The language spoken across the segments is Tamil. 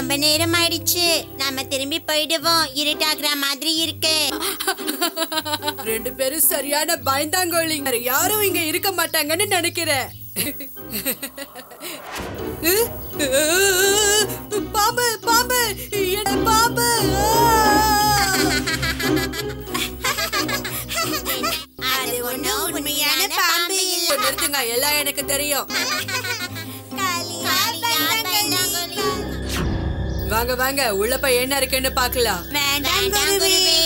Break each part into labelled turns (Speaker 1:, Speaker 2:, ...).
Speaker 1: ரொம்ப நேரம் ஆயிடுச்சு. நாம திரும்பி போயிடுவோம். இருட்டாகிற மாதிரி இருக்கு.
Speaker 2: ரெண்டு பேரும் சரியான பயந்தாங்கோலிங்க. யாரும் இங்க இருக்க மாட்டாங்கன்னு நினைக்கிறேன். பாம்பு பாம்பு பாம்பு.
Speaker 1: அது ஒண்ணும் உண்மையான பாம்பு இல்ல.
Speaker 2: நிறுத்துங்க, எல்லாம் எனக்கு தெரியும். வாங்க வாங்க, உள்ள போய் என்ன இருக்குன்னு பாக்கலாம்.
Speaker 1: வேண்டாம் குருவே,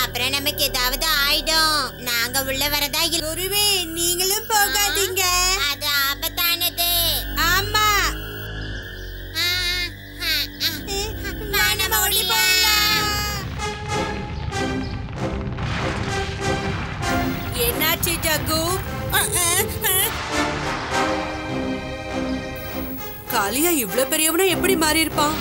Speaker 1: அப்புறம் நமக்கு ஏதாவது ஆயிடும். நாங்க உள்ள வரதா இல்ல.
Speaker 2: குருவே, நீங்களும் போகாதீங்க.
Speaker 1: அது ஆபத்தானது.
Speaker 2: ஆமா,
Speaker 1: நம்ம ஓடி போகலாம்.
Speaker 2: என்னாச்சு ஜகு? காளியா இவ்வளவு பெரியவனா எப்படி மாறி இருப்பான்?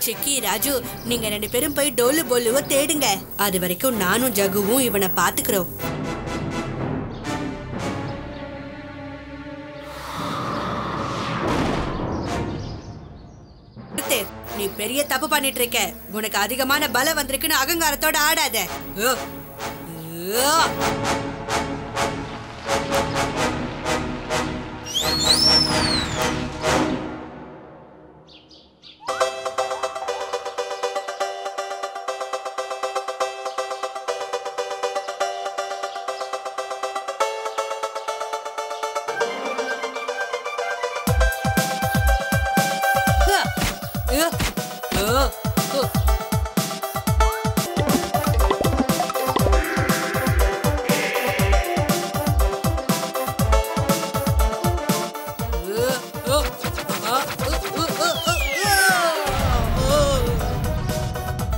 Speaker 2: சிக்கி ராஜு, நீங்க ரெண்டு பேரும் போய் டோலு போலுவ தேடுங்க. அது வரைக்கும் நானும் ஜகுவும் இவனை பாத்துக்கிறோம். நீ பெரிய தப்பு பண்ணிட்டு இருக்க. உனக்கு அதிகமான பலம் வந்திருக்குன்னு அகங்காரத்தோட ஆடாத.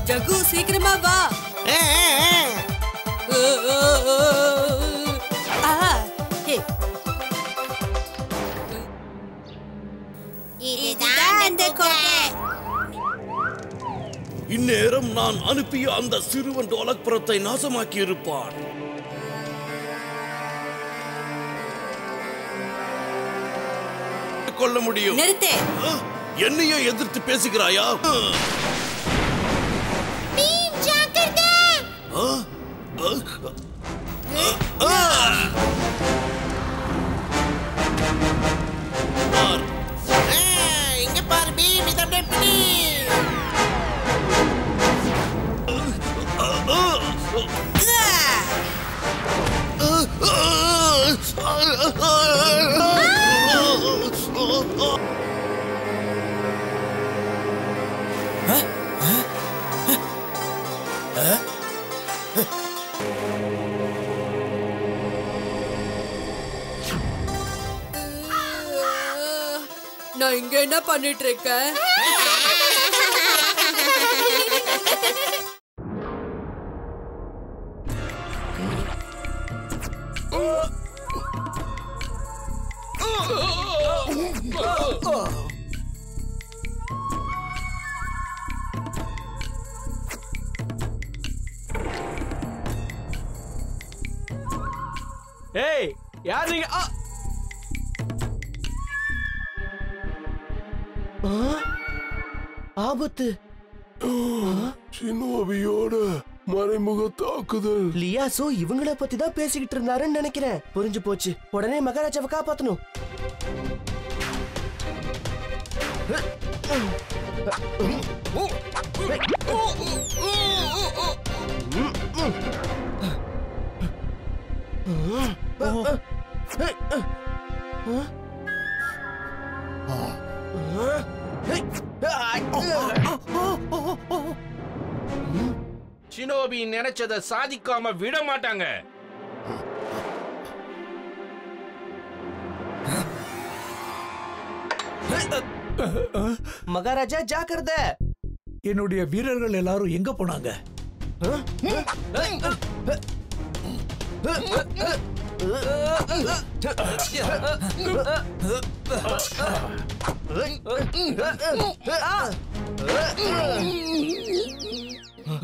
Speaker 2: ஜகு, சீக்கிரமா வா.
Speaker 3: இந்நேரம் நான் அனுப்பிய அந்த சிறுவன் டோலக்புரத்தை நாசமாக்கி இருப்பான். கொள்ள முடியும்.
Speaker 2: நிறுத்து.
Speaker 3: என்னையே எதிர்த்து பேசுகிறாயா?
Speaker 4: இங்க பாரு பீம், இத அப்படியே பிடி.
Speaker 2: நான் இங்க என்ன பண்ணிட்டு இருக்கேன்?
Speaker 5: ஏய், யார் நீங்க? ஆபத்து.
Speaker 6: ஷினோபியோட மறைமுக தாக்குதல்.
Speaker 5: லியாசோ இவங்கள பத்தி தான் பேசிக்கிட்டு இருந்தாருன்னு நினைக்கிறேன். புரிஞ்சு போச்சு. உடனே மகாராஜாவை காப்பாத்தணும்.
Speaker 4: ஷினோபி நினைச்சதை சாதிக்காம விட மாட்டாங்க.
Speaker 5: மகாராஜா ஜாக்கிரதை.
Speaker 7: என்னுடைய வீரர்கள் எல்லாரும் எங்க போனாங்க?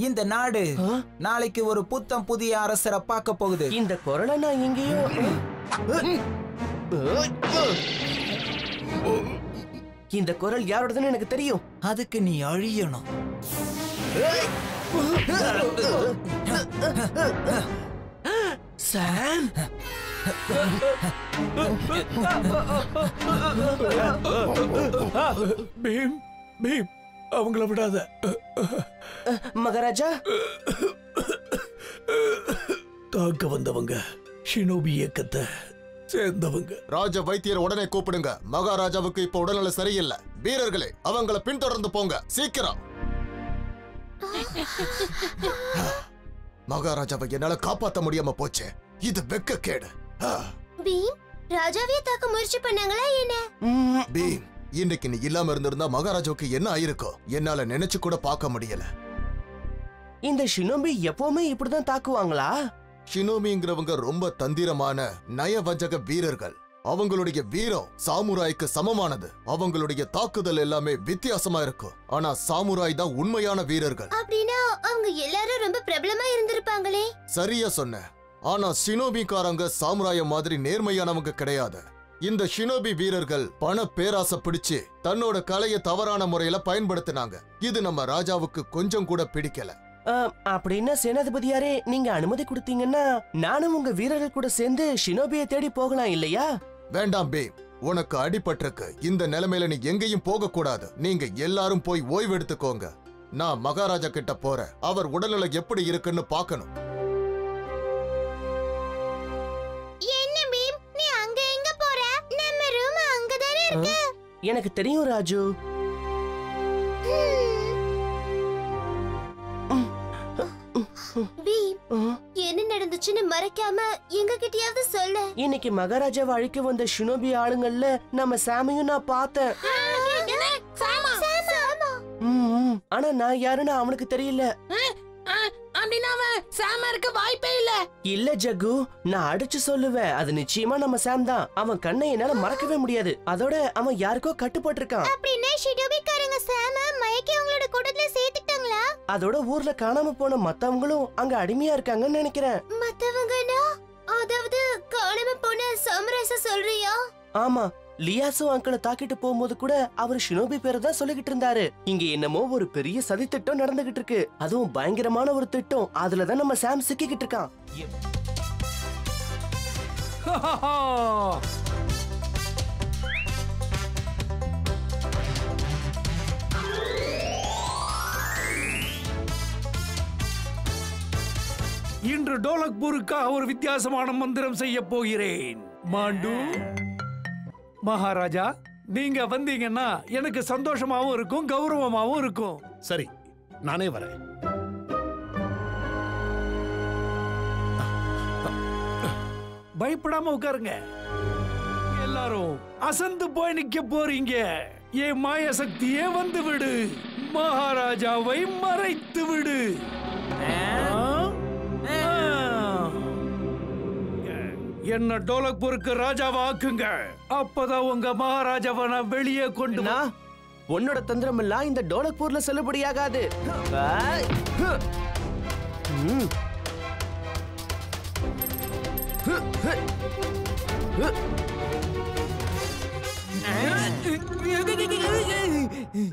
Speaker 8: இந்த நாடு நாளைக்கு ஒரு புத்தம் புதிய அரசரை பார்க்க போகுது.
Speaker 5: இந்த குரலை நான் எங்கேயோ இந்த குரல் யாரோடதுன்னு எனக்கு தெரியும்.
Speaker 8: அதுக்கு நீ அழியணும்.
Speaker 5: சாம்,
Speaker 7: பீம் பீம் அவங்கள விடாத.
Speaker 5: மகாராஜா,
Speaker 7: தாக்க வந்தவங்க ஷினோபி இயக்கத்தை சேர்ந்தவங்க.
Speaker 9: ராஜ வைத்தியர் உடனே கூப்பிடுங்க. மகாராஜாவுக்கு இப்ப உடல்நிலை சரியில்லை. வீரர்களே, அவங்கள பின்தொடர்ந்து போங்க, சீக்கிரம். மகாராஜாவை என்னால காப்பாத்த முடியாம போச்சு. இது வெக்கக்கேடு.
Speaker 1: பீம், ராஜாவே தாக்க முயற்சி பண்ணாங்களா என்ன?
Speaker 9: பீம், இன்னைக்கு நீ இல்லாம இருந்திருந்தா மகாராஜாவுக்கு என்ன ஆயிருக்கும் என்னால நினைச்சு கூட பார்க்க முடியல.
Speaker 5: இந்த ஷினோபி எப்பவுமே இப்படிதான் தாக்குவாங்களா?
Speaker 9: ஷினோமிங்கிறவங்க ரொம்ப தந்திரமான நயவஞ்சக வீரர்கள். அவங்களுடைய வீரம் சாமுராய்க்கு சமமானது. அவங்களுடைய தாக்குதல் எல்லாமே வித்தியாசமா இருக்கும். ஆனா சாமுராய் தான் உண்மையான வீரர்கள்.
Speaker 1: அப்படின்னா அவங்க எல்லாரும் ரொம்ப பிரபலமா இருந்திருப்பாங்களே.
Speaker 9: சரியா சொன்ன. ஆனா ஷினோபிக்காரங்க சாமுராய மாதிரி நேர்மையானவங்க கிடையாது. இந்த ஷினோபி வீரர்கள் பண பேராசை பிடிச்சு தன்னோட கலையை தவறான முறையில பயன்படுத்தினாங்க. இது நம்ம ராஜாவுக்கு கொஞ்சம் கூட பிடிக்கல.
Speaker 5: அப்படின்னா சேனாதிபதியாரே, நீங்க அனுமதி கொடுத்தீங்கன்னா நானும் உங்க வீரர்கள் கூட சேர்ந்து ஷினோபியை தேடி போகலாம் இல்லையா?
Speaker 9: வேண்டாம் பீம், உனக்கு அடிபட்டிருக்கு. இந்த நிலைமையில நீ எங்கேயும் போக கூடாது. நீங்க எல்லாரும் போய் ஓய்வு எடுத்துக்கோங்க. நான் மகாராஜா கிட்ட போறேன். அவர் உடல்நிலை எப்படி இருக்குன்னு பார்க்கணும்.
Speaker 1: என்ன பீம், நீ அங்க எங்க போற? நம்ம ரூம் அங்கதானே இருக்கு.
Speaker 5: எனக்கு தெரியும் ராஜு.
Speaker 1: பீம், என்ன நடந்துச்சுன்னு மறைக்காம எங்க கிட்டயாவது சொல்ல.
Speaker 5: இன்னைக்கு மகாராஜாவை அழிக்க வந்த ஷினோபி ஆளுங்கள்ல நம்ம சாமையும் நான் பார்த்தேன். ஆனா நான் யாருன்னு அவனுக்கு தெரியல.
Speaker 2: அப்படின்னா அவன் சாமா இருக்க வாய்ப்பே இல்ல.
Speaker 5: இல்ல ஜக்கு, நான் அடிச்சு சொல்லுவேன். அது நிச்சயமா நம்ம சாம் தான். அவன் கண்ணை என்னால மறக்கவே முடியாது. அதோட அவன் யாருக்கோ கட்டுப்பட்டு இருக்கான்.
Speaker 1: அப்படின்னா ஷினோபிக்காரங்க சாம மயக்கி அவங்களோட கூட்டத்துல சேர்த்துட்டாங்களா?
Speaker 5: அதோட ஊர்ல காணாம போன மத்தவங்களும் அங்க அடிமையா இருக்காங்கன்னு நினைக்கிறேன்.
Speaker 1: மத்தவங்கனா அதாவது காணாம போன சாமராச சொல்றியா?
Speaker 5: ஆமா, லியாசோ அங்கிளை தாக்கிட்டு போகும்போது கூட அவர் ஷினோபி பேரை தான் சொல்லிக்கிட்டு இருந்தாரு. இங்க என்னமோ ஒரு பெரிய சதி திட்டம் நடந்துகிட்டு இருக்கு. அதுவும் பயங்கரமான ஒரு திட்டம். அதுலதான் நம்ம சாம் சிக்கிக்கிட்டு இருக்கான்.
Speaker 7: இன்று டோலக்பூருக்காக ஒரு வித்தியாசமான மந்திரம் செய்ய போகிறேன். மாண்டு மகாராஜா, நீங்க வந்தீங்கன்னா எனக்கு சந்தோஷமாவும் இருக்கும், கௌரவமாவும் இருக்கும்.
Speaker 3: சரி, நானே வரேன்.
Speaker 7: பயப்படாம உட்காருங்க. எல்லாரும் அசந்து போய் நிக்க போறீங்க. என் மாய சக்தியே வந்து விடு. மகாராஜாவை மறைத்து விடு. என்ன டோலக்பூருக்கு ராஜாவை ஆக்குங்க. அப்பதான் உங்க மகாராஜாவை நான் வெளியே கொண்டு வா.
Speaker 5: உன்னோட தந்திரம் எல்லாம் இந்த டோலக்பூர்ல செல்லுபடியாகாது.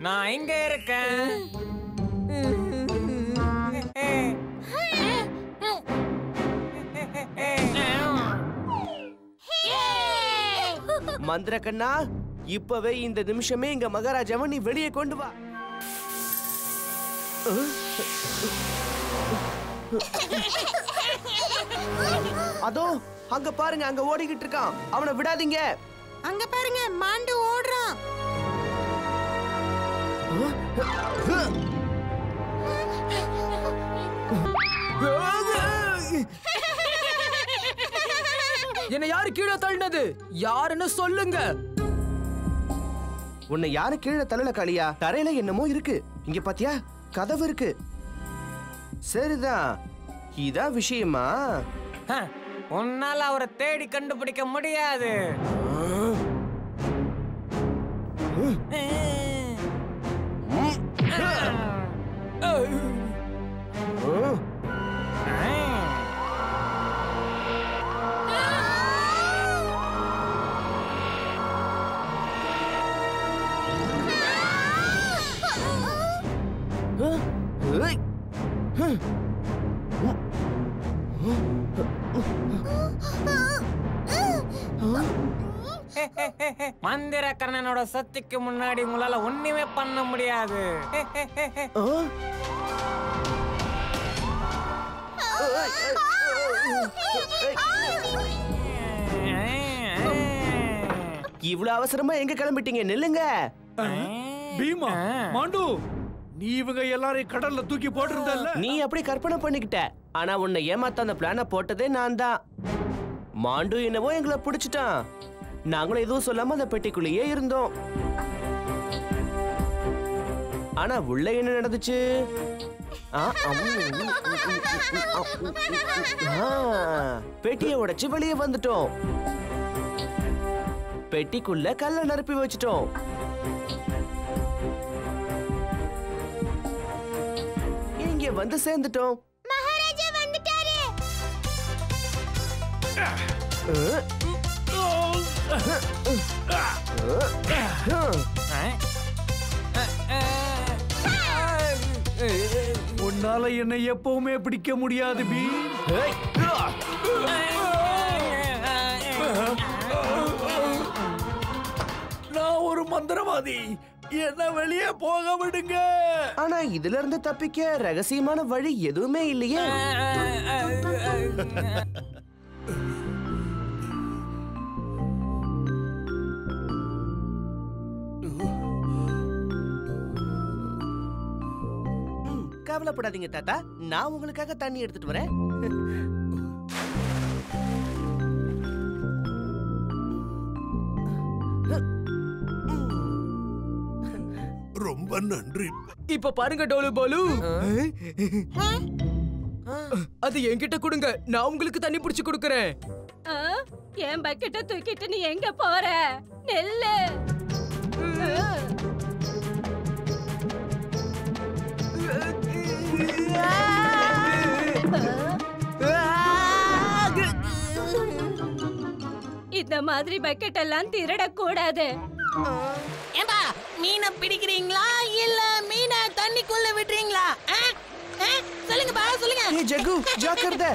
Speaker 8: நான் இங்க இருக்கேன்.
Speaker 5: மந்திர கண்ணா, இப்பவே இந்த நிமிஷமே இங்க மகாராஜாவை நீ வெளியே கொண்டு வா. அதோ அங்க பாருங்க, அங்க ஓடிக்கிட்டு இருக்கான். அவனை விடாதீங்க.
Speaker 2: அங்க பாருங்க, மாண்டு ஓடுறான்.
Speaker 8: என்ன யாரு கீழே தள்ளினது? யாருன்னு சொல்லுங்க.
Speaker 5: உன்னை யாரு கீழே தள்ளல காளியா? தரையில என்னமோ இருக்கு. இங்க பாத்தியா, கதவு இருக்கு. சரிதான், இதான் விஷயமா?
Speaker 10: உன்னால அவரை தேடி கண்டுபிடிக்க முடியாது. மந்திரக்கண்ணனோட சக்திக்கு முன்னாடி உங்களால ஒண்ணுமே பண்ண முடியாது.
Speaker 5: இவ்வளவு அவசரமா எங்க கிளம்பிட்டீங்க? நில்லுங்க.
Speaker 7: பீமா, மாண்டு, நீ இவங்க எல்லாரையும் கடல்ல தூக்கி போட்டிருந்தல்ல.
Speaker 5: நீ அப்படி கற்பனை பண்ணிக்கிட்ட. ஆனா உன்னை ஏமாத்த அந்த பிளான போட்டதே நான் தான். மாண்டு என்னவோ எங்களை பிடிச்சிட்டான். நாங்களும் எதுவும் சொல்லாம அந்த பெட்டிக்குள்ளேயே இருந்தோம். ஆனா உள்ள என்ன நடந்துச்சு? பெட்டியை உடைச்சு வெளியே வந்துட்டோம். பெட்டிக்குள்ள கல்ல நிரப்பி வச்சிட்டோம். இங்க வந்து சேர்ந்துட்டோம்.
Speaker 1: மகாராஜா வந்துட்டாரு.
Speaker 7: உன்னால என்னை எப்பவுமே பிடிக்க முடியாது பீ. நான் ஒரு மந்திரவாதி, என்ன வெளியே போக விடுங்க.
Speaker 5: ஆனா இதுல இருந்து தப்பிக்க ரகசியமான வழி எதுவுமே இல்லையே. கவலைப்படாதீங்க தாத்தா, நான் உங்களுக்காக தண்ணி எடுத்துட்டு வரேன்.
Speaker 6: ரொம்ப நன்றி.
Speaker 2: இப்ப பாருங்க டோலு பாலு, அது என்கிட்ட கொடுங்க, நான் உங்களுக்கு தண்ணி புடிச்சு கொடுக்கறேன்.
Speaker 11: என் பக்கெட்ட தூக்கிட்டு நீ எங்க போற? நெல்லு. இந்த மாதிரி பக்கெட் எல்லாம் திருடக்கூடாது.
Speaker 12: ஏம்பா, மீனை பிடிக்கிறீங்களா இல்ல மீனை தண்ணிக்குள்ள விடுறீங்களா? சொல்லுங்க பா, சொல்லுங்க.
Speaker 5: ஏய் ஜக்கு, ஜாக்கிரதை.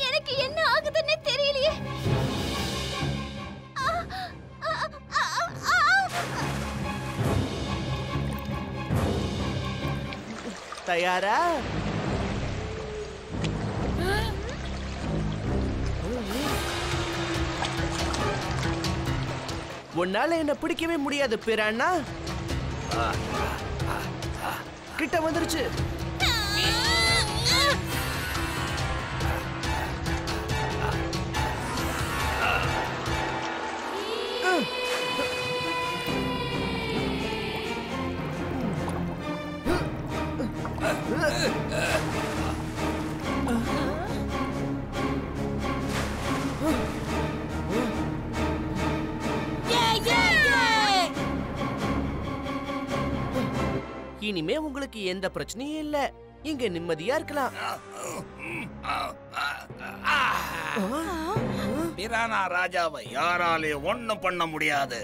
Speaker 11: எனக்கு என்ன ஆகுதுன்னு தெரியலையே.
Speaker 5: தயாரா? உன்னால என்ன பிடிக்கவே முடியாது பிரானா. கிட்ட வந்துருச்சு. இனிமே உங்களுக்கு எந்த பிரச்சனையும் இல்ல. இங்க நிம்மதியா இருக்கலாம்.
Speaker 13: பிரானா ராஜாவை யாராலையும் ஒண்ணும் பண்ண முடியாது.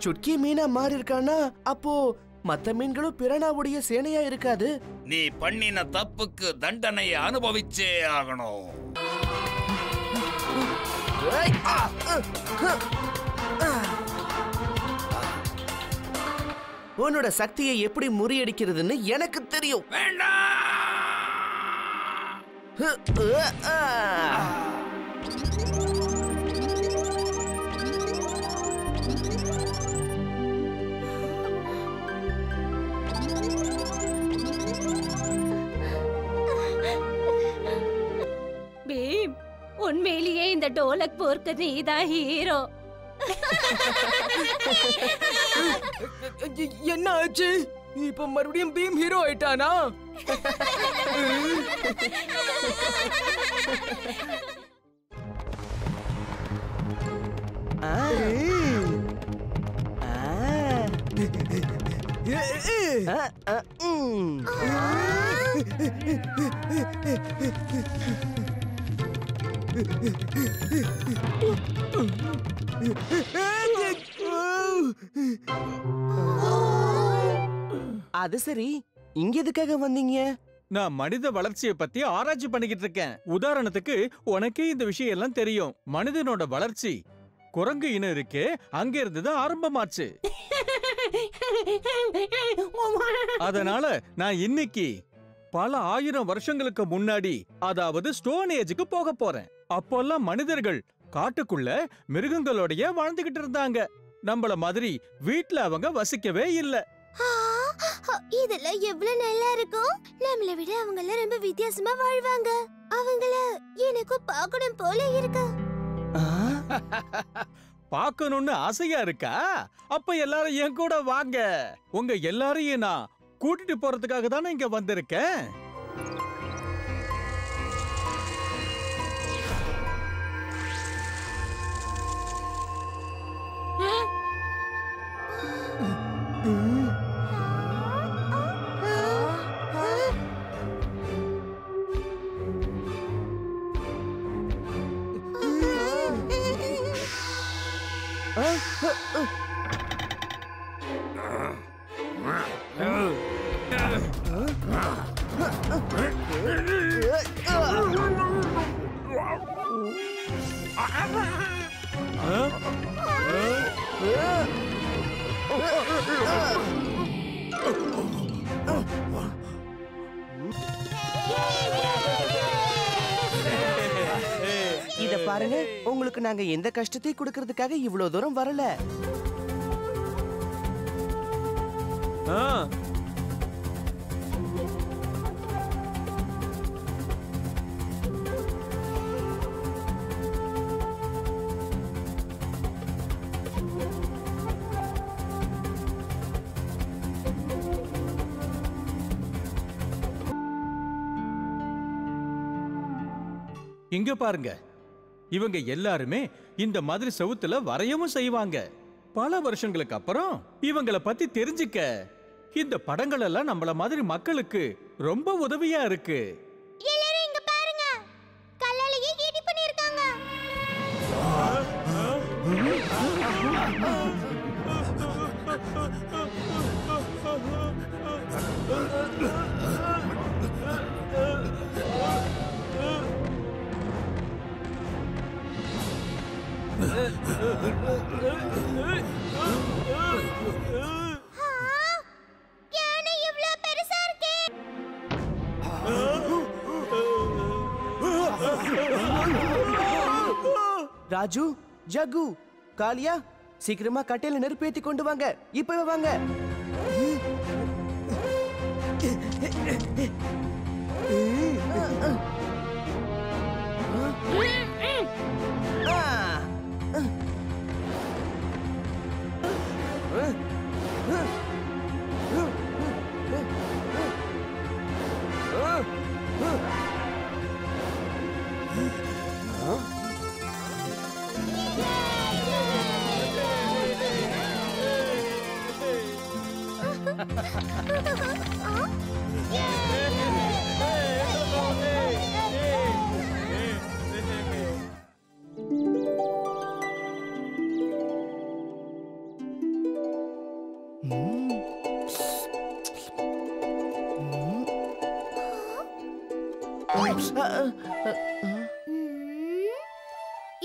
Speaker 5: சுட்கி மீனா மாறி இருக்கானா? அப்போ மத்த மீன்களும் பிரானாவுடைய சேனையா இருக்காது.
Speaker 13: நீ பண்ணின தப்புக்கு தண்டனையை அனுபவிச்சே ஆகணும்.
Speaker 5: உன்னோட சக்தியை எப்படி முறியடிக்கிறதுன்னு எனக்கு தெரியும்.
Speaker 13: வேண்டாம்.
Speaker 11: பீம், உண்மையிலேயே இந்த டோலக் போர்க்கு நீதான் ஹீரோ.
Speaker 10: என்ன ஆச்சு? இப்ப மறுபடியும் பீம் ஹீரோ ஆயிட்டானா?
Speaker 5: அது சரி, இங்க எதுக்காக வந்தீங்க?
Speaker 14: நான் மனித வளர்ச்சியை பத்தி ஆராய்ச்சி பண்ணிக்கிட்டு இருக்கேன். உதாரணத்துக்கு உனக்கே இந்த விஷயம் எல்லாம் தெரியும். மனிதனோட வளர்ச்சி குரங்கு இனம் இருக்கே, அங்க இருந்து ஆரம்பமாச்சு. அதனால நான் இன்னைக்கு பல 1000 வருஷங்களுக்கு முன்னாடி, அதாவது ஸ்டோன் ஏஜுக்கு போக போறேன். அப்போல்லாம் மனிதர்கள் காட்டுக்குள்ள மிருகங்களோடய வாழ்ந்துகிட்டு இருந்தாங்க. நம்மள மாதிரி வீட்ல அவங்க வசிக்கவே இல்ல.
Speaker 15: இதெல்லாம் எவ்வளவு நல்லா இருக்கும். நம்மளை விட அவங்க எல்லாம் ரொம்ப வித்தியாசமா வாழ்வாங்க. அவங்கள எனக்கும் பார்க்கணும் போல இருக்கு.
Speaker 14: பார்க்கணும்னு ஆசையா இருக்கா? அப்ப எல்லாரும் என் கூட வாங்க. உங்க எல்லாரையும் நான் கூட்டிட்டு போறதுக்காக தானே இங்க வந்திருக்கேன்.
Speaker 5: இத பாருங்க, உங்களுக்கு நாங்க எந்த கஷ்டத்தையும் கொடுக்கறதுக்காக இவ்வளவு தூரம் வரல.
Speaker 14: இங்க பாருங்க, இவங்க எல்லாருமே இந்த மாதிரி செவுத்துல வரையவும் செய்வாங்க. பல வருஷங்களுக்கு அப்புறம் இவங்களை பத்தி தெரிஞ்சுக்க இந்த படங்கள் எல்லாம் நம்மள மாதிரி மக்களுக்கு ரொம்ப உதவியா இருக்கு.
Speaker 15: எல்லாரும் இங்க பாருங்க, கல்லாலேயே ஈடி பண்ணிருக்காங்க. யானை இவ்ளோ பெருசா இருக்கே.
Speaker 5: ராஜு, ஜகு, காளியா, சீக்கிரமா கட்டையில நெருப்பேத்தி கொண்டு வாங்க. இப்பவே வாங்க.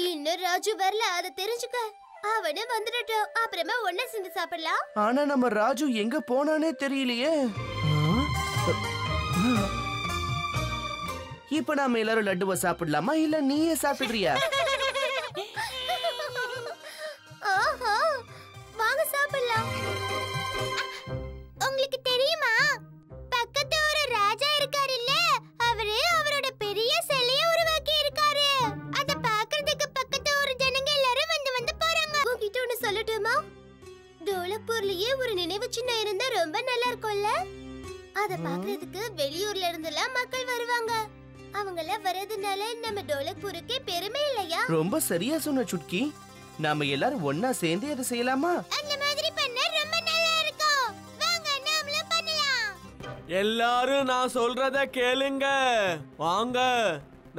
Speaker 15: இன்னும் ராஜு வரல, அத தெரிஞ்சுக்க. அவனே வந்துடட்டும், அப்புறமா ஒண்ணா சேர்ந்து சாப்பிடலாம்.
Speaker 5: ஆனா நம்ம ராஜு எங்க போனானே தெரியலையே. இப்ப நாம எல்லாரும் லட்டுவை சாப்பிடலாமா இல்ல நீயே சாப்பிடுறியா?
Speaker 15: ஆஹா, வாங்க சாப்பிடலாம். உங்களுக்கு தெரியுமா, பக்கத்து ஒரு ராஜா இருக்காருல்ல, அவரோட பெரிய சிலைய உருவாக்கி இருக்காரு. அத பார்க்கிறதுக்கு பக்கத்து ஒரு ஜனங்க எல்லாரும் வந்து போறாங்க. உங்ககிட்ட ஒன்னு சொல்லட்டுமா? டோலக்பூர்லயே ஒரு நினைவு சின்னம் இருந்தா ரொம்ப நல்லா இருக்கும்ல. அத பார்க்கிறதுக்கு வெளியூர்ல இருந்தெல்லாம் மக்கள் வருவாங்க. அவங்கள வரதுனால நம்ம டோலக்பூருக்கே பெருமை இல்லையா?
Speaker 5: ரொம்ப சரியா சொன்ன சுட்கி. நாம எல்லாரும் ஒன்னா சேர்ந்து அதை செய்யலாமா?
Speaker 15: அந்த மாதிரி பண்ண ரொம்ப நல்லா இருக்கும். வாங்க நாமளும் பண்ணலாம்.
Speaker 16: எல்லாரும் நான் சொல்றத கேளுங்க. வாங்க,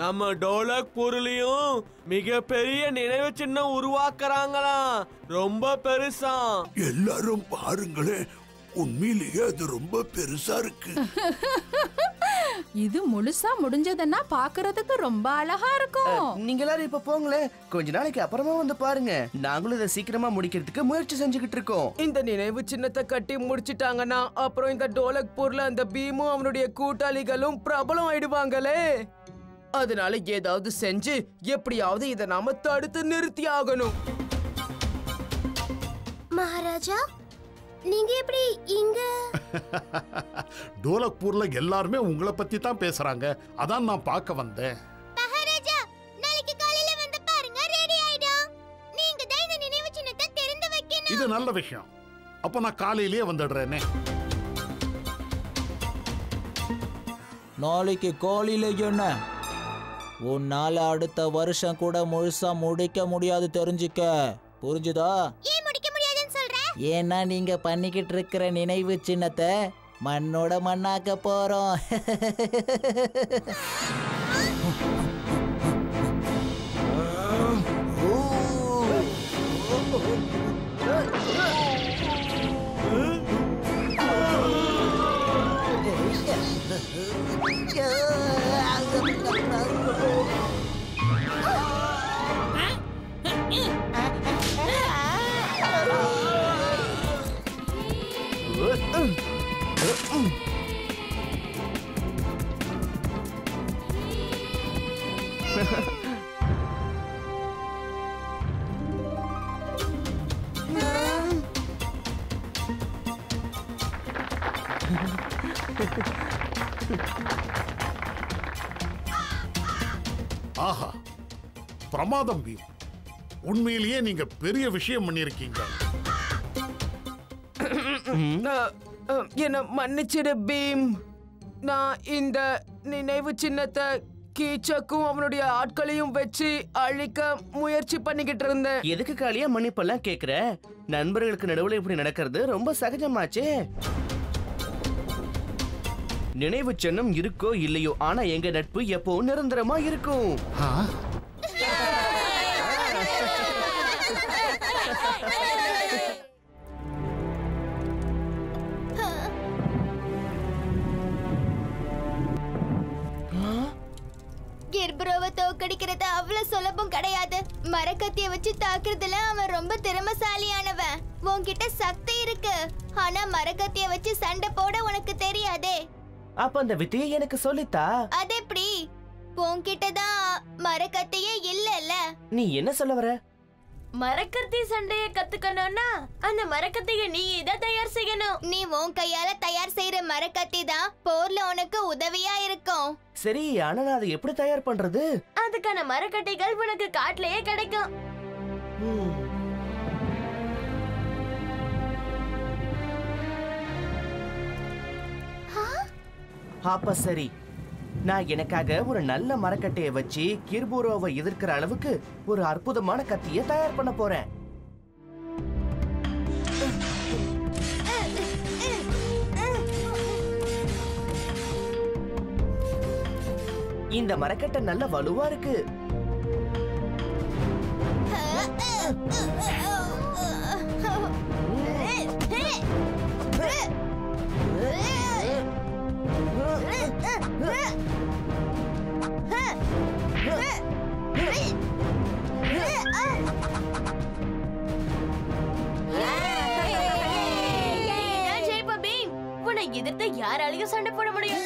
Speaker 16: நம்ம டோலக்பூர்லயும் மிகப்பெரிய நினைவு சின்னம் உருவாக்குறாங்களாம். ரொம்ப பெருசா.
Speaker 6: எல்லாரும் பாருங்களேன், உண்மையிலேயே அது ரொம்ப பெருசா இருக்கு.
Speaker 17: இது முழுசா முடிஞ்சதுன்னா பாக்குறதுக்கு ரொம்ப அழகா இருக்கும்.
Speaker 5: நீங்க எல்லாரும் இப்ப போங்களேன், கொஞ்ச நாளைக்கு அப்புறமா வந்து பாருங்க. நாங்களும் இதை சீக்கிரமா முடிக்கிறதுக்கு முயற்சி செஞ்சுக்கிட்டு இருக்கோம்.
Speaker 16: இந்த நினைவு சின்னத்தை கட்டி முடிச்சிட்டாங்கன்னா அப்புறம் இந்த டோலக்பூர்ல அந்த பீமும் அவனுடைய கூட்டாளிகளும் பிரபலம் ஆயிடுவாங்களே. அதனால ஏதாவது செஞ்சு எப்படியாவது இதை நாம தடுத்து நிறுத்தி ஆகணும்.
Speaker 15: மகாராஜா, நீங்க எப்படி இங்க?
Speaker 3: டோலக்பூர்ல எல்லாருமே உங்களை பத்தி தான் பேசுறாங்க. அதான் நான் பார்க்க வந்தேன்.
Speaker 15: மகாராஜா, நாளைக்கு காலையில வந்து பாருங்க, ரெடி ஆயிடும். நீங்க தான் இந்த நினைவு சின்னத்தை திறந்து வைக்கணும்.
Speaker 3: இது நல்ல விஷயம். அப்ப நான் காலையிலேயே வந்துடுறேனே.
Speaker 8: நாளைக்கு காலையில என்ன? உன்னால அடுத்த வருஷம் கூட முழுசா முடிக்க முடியாது, தெரிஞ்சுக்க. புரிஞ்சுதா?
Speaker 15: ஏன் முடிக்க முடியாதுன்னு சொல்ற?
Speaker 8: ஏன்னா நீங்க பண்ணிக்கிட்டு இருக்கிற நினைவு சின்னத்தை மண்ணோட மண்ணாக்க போறோம்.
Speaker 3: ஆஹா, பிரமாதம் பீம். உண்மையிலேயே நீங்க பெரிய விஷயம் பண்ணிருக்கீங்க.
Speaker 16: என்ன மன்னிச்சிடு பீம். நான் இந்த நினைவு சின்னத்தை கீச்சக்கும் அவனுடைய ஆட்களையும் வச்சு அழிக்க முயற்சி பண்ணிக்கிட்டு இருந்தேன்.
Speaker 5: எதுக்கு காலியா மன்னிப்பெல்லாம் கேக்குற? நண்பர்களுக்கு நடுவுல இப்படி நடக்கிறது ரொம்ப சகஜமாச்சே. நினைவு சின்னம் இருக்கோ இல்லையோ, ஆனா எங்க நட்பு எப்பவும் நிரந்தரமா இருக்கும்.
Speaker 15: கெர்பரோவை தோக்கடிக்கிறது அவ்வளவு சுலபம் கிடையாது. மரக்கத்திய வச்சு தாக்குறதுல அவன் ரொம்ப திறமைசாலியானவன். உன்கிட்ட சக்தி இருக்கு, ஆனா மரக்கத்திய வச்சு சண்டை போட உனக்கு தெரியாதே.
Speaker 5: அப்ப அந்த வித்தையை எனக்கு சொல்லித்தா.
Speaker 15: அது எப்படி? உன்கிட்டதான் மரக்கத்தியே இல்லல்ல.
Speaker 5: நீ என்ன சொல்ல வர?
Speaker 11: மரக்கத்தி சண்டைய கத்துக்கணும்னா அந்த மரக்கத்திய நீ இத தயார் செய்யணும்.
Speaker 15: நீ உன் கையால தயார் செய்யற மரக்கத்தி தான் போர்ல உனக்கு உதவியா இருக்கும்.
Speaker 5: சரி, ஆனா நான் அதை எப்படி தயார் பண்றது?
Speaker 11: அதுக்கான மரக்கட்டைகள் உனக்கு காட்டுலயே கிடைக்கும்.
Speaker 5: அப்ப சரி, நான் எனக்காக ஒரு நல்ல மரக்கட்டையை வச்சு கிர்பூரோவை எதிர்க்கிற அளவுக்கு ஒரு அற்புதமான கத்தியை தயார் பண்ண போறேன். இந்த மரக்கட்டை நல்ல வலுவா இருக்கு.
Speaker 11: எதிர்த்து யாராலையும் சண்டை போட முடியும்.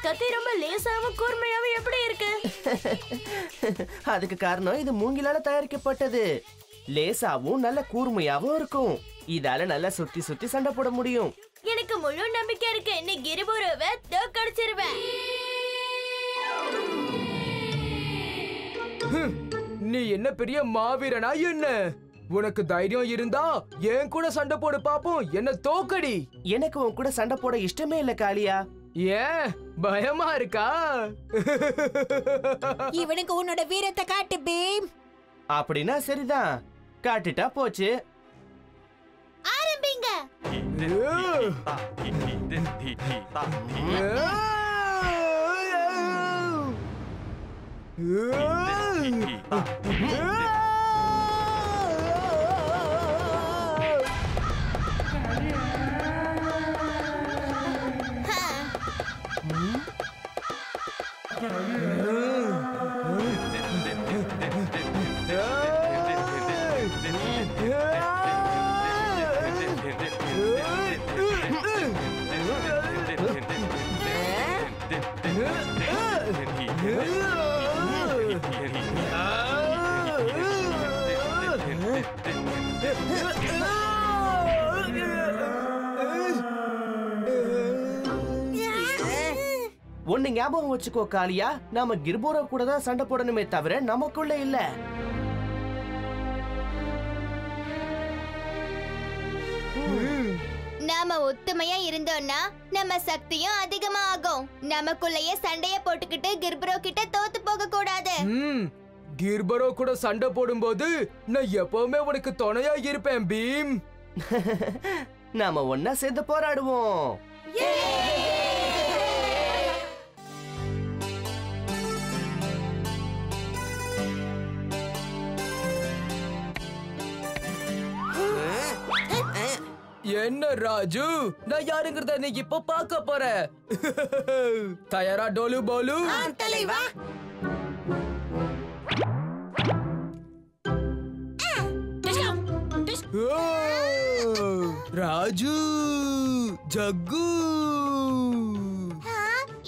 Speaker 11: கத்தி ரொம்ப லேசாவும் கூர்மையாவும் எப்படி இருக்கு?
Speaker 5: அதுக்கு காரணம் இது மூங்கிலால தயாரிக்கப்பட்டது. லேசாவும் நல்ல கூர்மையாவும் இருக்கும். இதால நல்லா சுத்தி சுத்தி சண்டை போட முடியும்.
Speaker 11: எனக்கு முழு நம்பிக்கை இருக்கு, நீ கிரிபுருவை தோக்கடிச்சிருவ.
Speaker 16: நீ என்ன பெரிய மாவீரனா என்ன? உனக்கு தைரியம் இருந்தா என் கூட சண்டை போடு பாப்போம், என்ன தோக்கடி.
Speaker 5: எனக்கு உன் கூட சண்டை போட இஷ்டமே இல்ல காளியா.
Speaker 16: ஏன் பயமா இருக்கா?
Speaker 18: இவனுக்கு உன்னோட வீரத்தை காட்டு பீம்.
Speaker 5: அப்படின்னா சரிதான், காட்டுட்டா போச்சு.
Speaker 15: ஆரம்பிங்க.
Speaker 5: ஒன்னு ஞாபகம் வச்சுக்கோ காளியா, நாம கிர்போரா கூட தான் சண்டை போடணுமே தவிர நமக்குள்ள இல்ல.
Speaker 15: நாம ஒத்துமையா இருந்தோம்னா நம்ம சக்தியும் அதிகமா ஆகும். நமக்குள்ளேயே சண்டைய போட்டுக்கிட்டு கிர்பரோ கிட்ட தோத்து போக கூடாது.
Speaker 16: கிர்பரோ கூட சண்டை போடும்போது நான் எப்பவுமே உனக்கு துணையா இருப்பேன் பீம்.
Speaker 5: நாம ஒன்னா சேர்ந்து போராடுவோம்.
Speaker 16: என்ன ராஜு, நான் யாருங்கிறத நீ இப்ப பார்க்க போற. தயாரா டோலு போலு?
Speaker 18: தலைவா.
Speaker 16: ராஜு, ஜக்கு,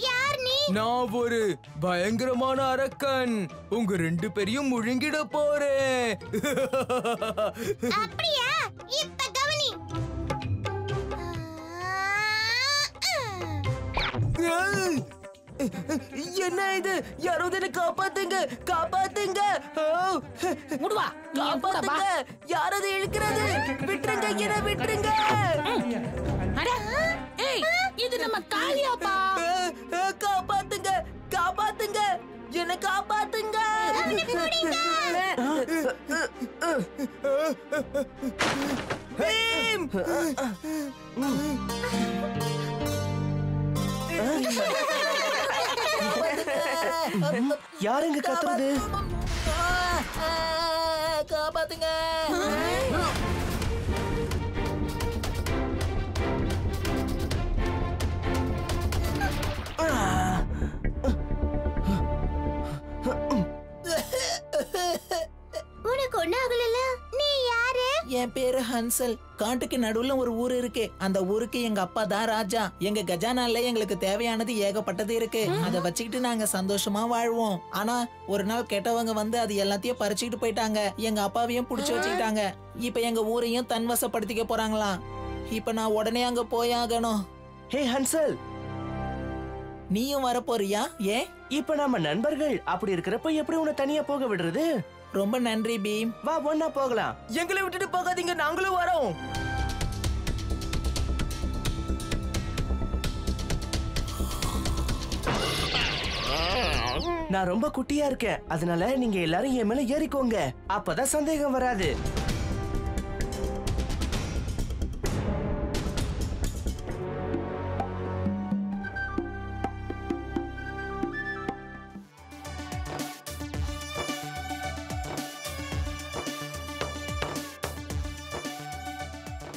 Speaker 15: யார் நீ?
Speaker 16: நான் ஒரு பயங்கரமான அரக்கன். உங்க ரெண்டு பேரையும் முழுங்கிட போறேன்.
Speaker 15: அப்படியா? இப்ப கவனி.
Speaker 16: என்ன இது? யாராவது என்ன காப்பாத்துங்க, காப்பாத்துங்க.
Speaker 18: முடுவா,
Speaker 16: காப்பாத்துங்க. யாராவது இழுக்கிறது? விட்டுருங்க, என்ன விட்டுருங்க.
Speaker 18: ஏய், இது நம்ம காளியாப்பா.
Speaker 16: காப்பாத்துங்க, காப்பாத்துங்க, என்ன காப்பாத்துங்க. பீம்!
Speaker 5: யாருங்க கத்துறது?
Speaker 12: காப்பாத்துங்க.
Speaker 15: உனக்கு ஒண்ணு ஆகல. நீ யாரு?
Speaker 12: என் பேரு ஹன்சல். காட்டுக்கு நடுவுல ஒரு ஊர் இருக்கு. அந்த ஊருக்கு எங்க அப்பா தான் ராஜா. எங்க கஜானால எங்களுக்கு தேவையானது ஏகப்பட்டது இருக்கு. அதை வச்சுக்கிட்டு நாங்க சந்தோஷமா வாழ்வோம். ஆனா ஒரு நாள் கெட்டவங்க வந்து அது எல்லாத்தையும் பறிச்சுக்கிட்டு போயிட்டாங்க. எங்க அப்பாவையும் புடிச்சு வச்சுக்கிட்டாங்க. இப்ப எங்க ஊரையும் தன்வசப்படுத்திக்க போறாங்களாம். இப்ப நான் உடனே அங்க போயாகணும்.
Speaker 5: ஹே ஹன்சல்,
Speaker 12: நீயும் வர போறியா? ஏன்?
Speaker 5: இப்ப நம்ம நண்பர்கள். அப்படி இருக்கிறப்ப எப்படி உன்னை தனியா போக விடுறது?
Speaker 12: ரொம்ப நன்றி பீம்.
Speaker 5: வா, ஒன்னா போகலாம்.
Speaker 16: எங்களை விட்டுட்டு போகாதீங்க, நாங்களும் வரோம்.
Speaker 5: நான் ரொம்ப குட்டியா இருக்கேன், அதனால நீங்க எல்லாரும் என் மேல ஏறிக்கோங்க. அப்பதான் சந்தேகம் வராது.